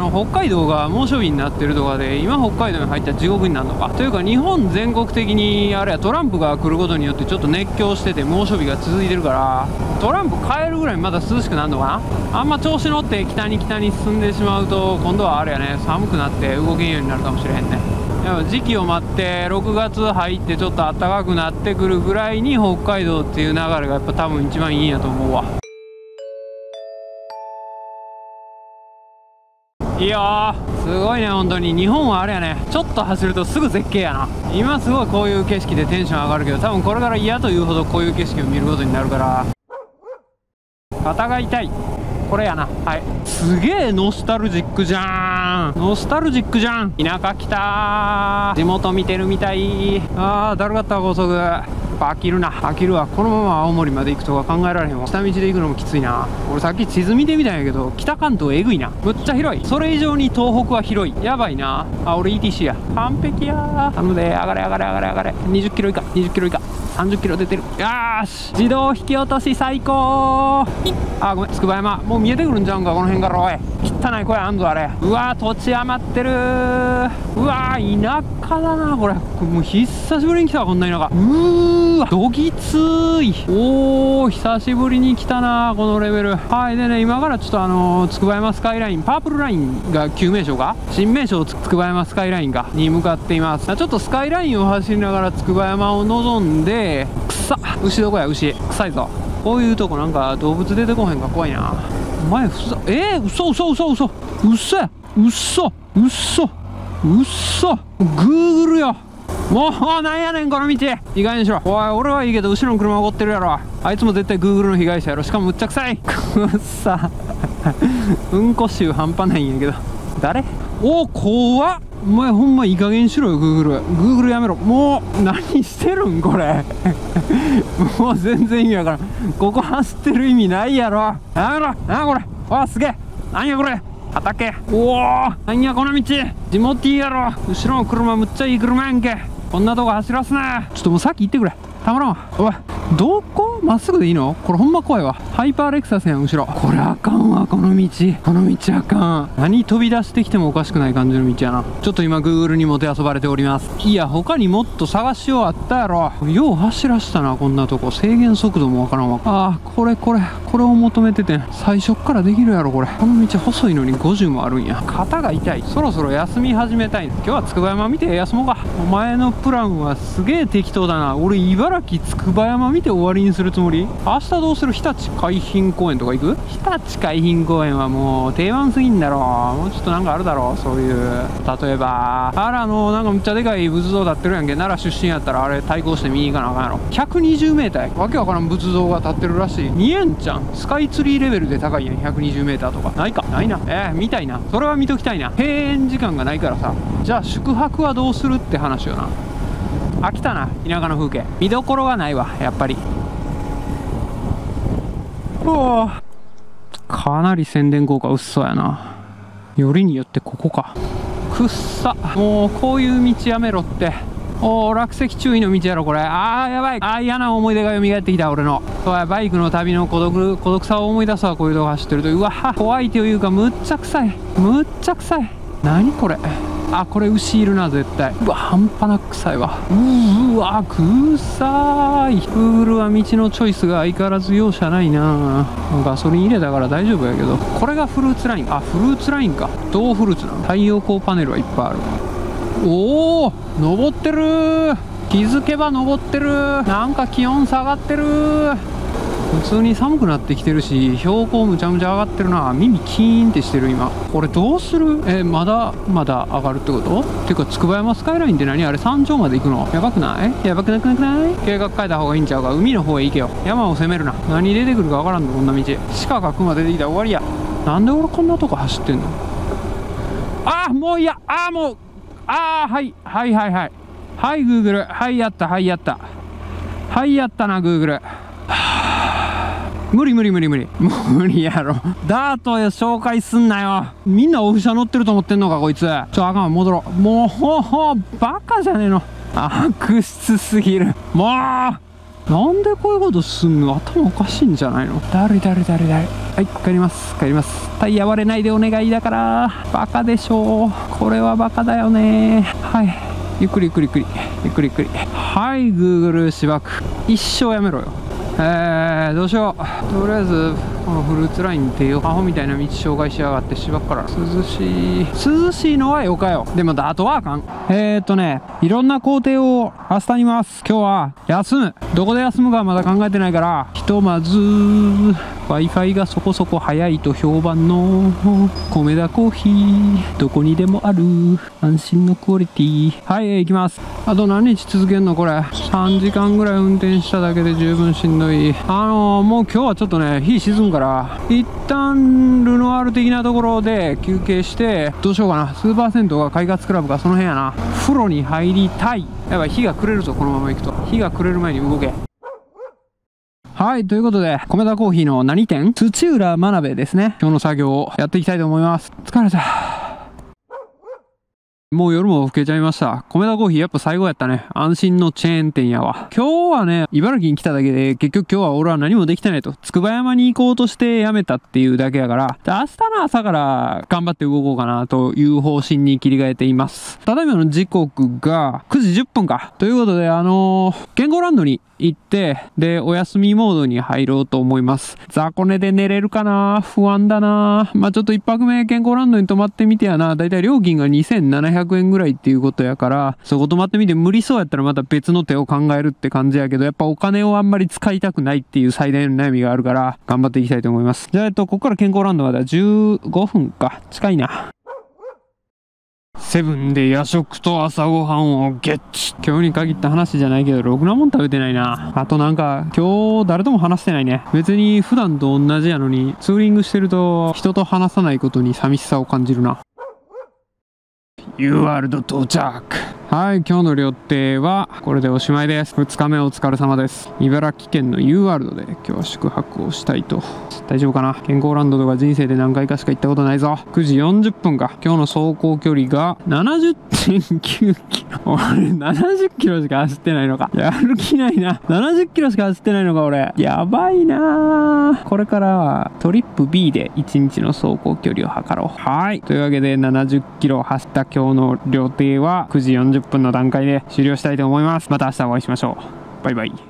北海道が猛暑日になってるとかで、今北海道に入ったら地獄になるのかというか、日本全国的にあれやトランプが来ることによってちょっと熱狂してて猛暑日が続いてるから、トランプ変えるぐらいにまだ涼しくなるのかな。あんま調子乗って北に進んでしまうと、今度はあれやね、寒くなって動けんようになるかもしれへんね。でも時期を待って6月入ってちょっと暖かくなってくるぐらいに北海道っていう流れがやっぱ多分一番いいんやと思うわ。いいよー、すごいね。本当に日本はあれやね、ちょっと走るとすぐ絶景やな。今すごいこういう景色でテンション上がるけど、多分これから嫌というほどこういう景色を見ることになるから、肩が痛い。これやな。はい、すげえノスタルジックじゃん。ノスタルジックじゃん。田舎来たー。地元見てるみたい。あーだるかったわ高速。飽きるな、飽きるわ。このまま青森まで行くとは考えられへんわ。下道で行くのもきついな。俺さっき地図見てみたんやけど、北関東えぐいな。むっちゃ広い。それ以上に東北は広い。やばいな。あ、俺 ETC や。完璧やー。頼むで、上がれ上がれ上がれ上がれ。20キロ以下、20キロ以下、30キロ出てる。よーし、自動引き落とし最高。あ、ごめん、筑波山もう見えてくるんちゃうんかこの辺から。おい、汚い声あんぞあれ。うわー、土地余ってるー。うわー、田舎だなこれ。もう久しぶりに来たわ、こんな田舎。うーわ、どぎつーい。おー、久しぶりに来たなこのレベル。はい。でね、今からちょっと筑波山スカイライン、パープルラインが旧名称か新名称筑波山スカイラインかに向かっています。ちょっとスカイラインを走りながら筑波山を望んで、牛どこや、牛臭いぞ。こういうとこなんか動物出てこへんか怖いな。お前ふざ嘘嘘嘘嘘嘘や嘘嘘嘘グーグルよ。もうなんやねんこの道。意外にしろ。おい、俺はいいけど後ろの車怒ってるやろ。あいつも絶対グーグルの被害者やろ。しかもむっちゃ臭い。くっさうんこ臭半端ないんやけど。誰？おー、怖っ。お前ほんまいい加減にしろよ、グーグル。グーグルやめろ。もう何してるんこれもう全然意味わからん。ここ走ってる意味ないやろ。やめろ。なあこれ。わ、すげえ。なんやこれ。畑。おお、なんやこの道。地元いいやろ。後ろの車むっちゃいい車やんけ。こんなとこ走らすな。ちょっともう先行ってくれ。たまらんわ。おい、どこまっすぐでいいのこれ。ほんま怖いわ。ハイパーレクサスやん後ろ。これあかんわ、この道。この道あかん。何飛び出してきてもおかしくない感じの道やな。ちょっと今 Google にもてあそばれております。いや、他にもっと探しようあったやろ。よう走らしたなこんなとこ。制限速度もわからんわ。ああ、これを求めててん。最初っからできるやろこれ。この道細いのに50もあるんや。肩が痛い。そろそろ休み始めたい。今日は筑波山見て休もうか。お前のプランはすげえ適当だな。俺茨城筑波山見て終わりにするつもり？明日どうする？日立海浜公園とか行く？日立海浜公園はもう定番すぎんだろ。もうちょっとなんかあるだろう。そういう、例えばなんかむっちゃでかい仏像立ってるやんけ。奈良出身やったらあれ対抗して見に行かなあかんやろ。120メーターや。わけわからん仏像が立ってるらしい。見えんちゃん。スカイツリーレベルで高いやん。120メーターとかないか。ないな。見たいな。それは見ときたいな。閉園時間がないからさ。じゃあ宿泊はどうするって話よな。飽きたな田舎の風景。見どころがないわやっぱり。おお、かなり宣伝効果薄そうやな。よりによってここか。くっさ。もうこういう道やめろって。おお、落石注意の道やろこれ。あーやばい。あー嫌な思い出が蘇ってきた俺の。そうや、バイクの旅の孤独さを思い出すわ。こういうとこ走ってると。うわは、怖いというかむっちゃ臭い。むっちゃ臭い。何これ。あ、これ牛いるな絶対。うわ、半端なく臭いわ。うわ、くさい。Googleは道のチョイスが相変わらず容赦ないな。ガソリン入れたから大丈夫やけど。これがフルーツライン。あ、フルーツラインか。どうフルーツなの？太陽光パネルはいっぱいある。おお、登ってるー。気づけば登ってるー。なんか気温下がってるー。普通に寒くなってきてるし、標高むちゃむちゃ上がってるな。耳キーンってしてる今。これどうする？まだまだ上がるってこと？っていうか筑波山スカイラインって何あれ？山頂まで行くの？やばくない？やばくなくない？計画変えた方がいいんちゃうか。海の方へ行けよ。山を攻めるな。何出てくるかわからんのこんな道。鹿か熊出てきたら終わりや。なんで俺こんなとこ走ってんの？あーもういや。あーもう。あーはいはいはいはいはい。グーグル。はいやったはいやった。はいやったなグーグル。無理。もう無理やろ。ダート紹介すんなよ。みんなオフ車乗ってると思ってんのかこいつ。あかんわ、戻ろう。もうバカじゃねえの。悪質すぎる。もうなんでこういうことすんの？頭おかしいんじゃないの？だるい。はい、帰ります。タイヤ割れないでお願いだから。バカでしょ。これはバカだよね。はい。ゆっくり。はい、Google しばく。一生やめろよ。どうしよう。とりあえずこのフルーツライン出よう。アホみたいな道障害しやがってしばくから。涼しいのはよかよ。でもあとはあかん。いろんな工程を明日にます。今日は休む。どこで休むかはまだ考えてないから、ひとまず Wi-Fi がそこそこ早いと評判の米田コーヒー、どこにでもある安心のクオリティ。はい、行きます。あと何日続けんのこれ。3時間ぐらい運転しただけで十分しんどい。もう今日はちょっとね、日沈むから一旦ルノワール的なところで休憩して、どうしようかな。スーパー銭湯が快活クラブかその辺やな。風呂に入りたい。やばい、日が暮れるぞ。このまま行くと日が暮れる前に動け。はい、ということで、米田コーヒーの何店？土浦真鍋ですね。今日の作業をやっていきたいと思います。疲れた。もう夜も更けちゃいました。米田コーヒーやっぱ最後やったね。安心のチェーン店やわ。今日はね、茨城に来ただけで、結局今日は俺は何もできてないと。筑波山に行こうとしてやめたっていうだけやから、明日の朝から頑張って動こうかなという方針に切り替えています。ただいまの時刻が9時10分か。ということで、健康ランドに行って、で、お休みモードに入ろうと思います。雑魚寝で寝れるかな？不安だな。まあちょっと一泊目健康ランドに泊まってみてやな。だいたい料金が2700円ぐらいっていうことやから、そこ泊まってみて無理そうやったらまた別の手を考えるって感じやけど、やっぱお金をあんまり使いたくないっていう最大の悩みがあるから、頑張っていきたいと思います。じゃあここから健康ランドまでは15分か。近いな。セブンで夜食と朝ごはんをゲッチ。今日に限った話じゃないけど、ろくなもん食べてないな。あとなんか、今日誰とも話してないね。別に普段と同じやのに、ツーリングしてると人と話さないことに寂しさを感じるな。U ワールド到着。はい、今日の旅程はこれでおしまいです。2日目お疲れ様です。茨城県の U ワールドで今日は宿泊をしたいと。大丈夫かな。健康ランドとか人生で何回かしか行ったことないぞ。9時40分か。今日の走行距離が 70.9 キロ。俺70キロしか走ってないのか。やる気ないな。70キロしか走ってないのか俺。やばいな。これからはトリップ B で1日の走行距離を測ろう。はい。というわけで70キロ走った今日の旅程は9時40分の段階で終了したいと思います。また明日お会いしましょう。バイバイ。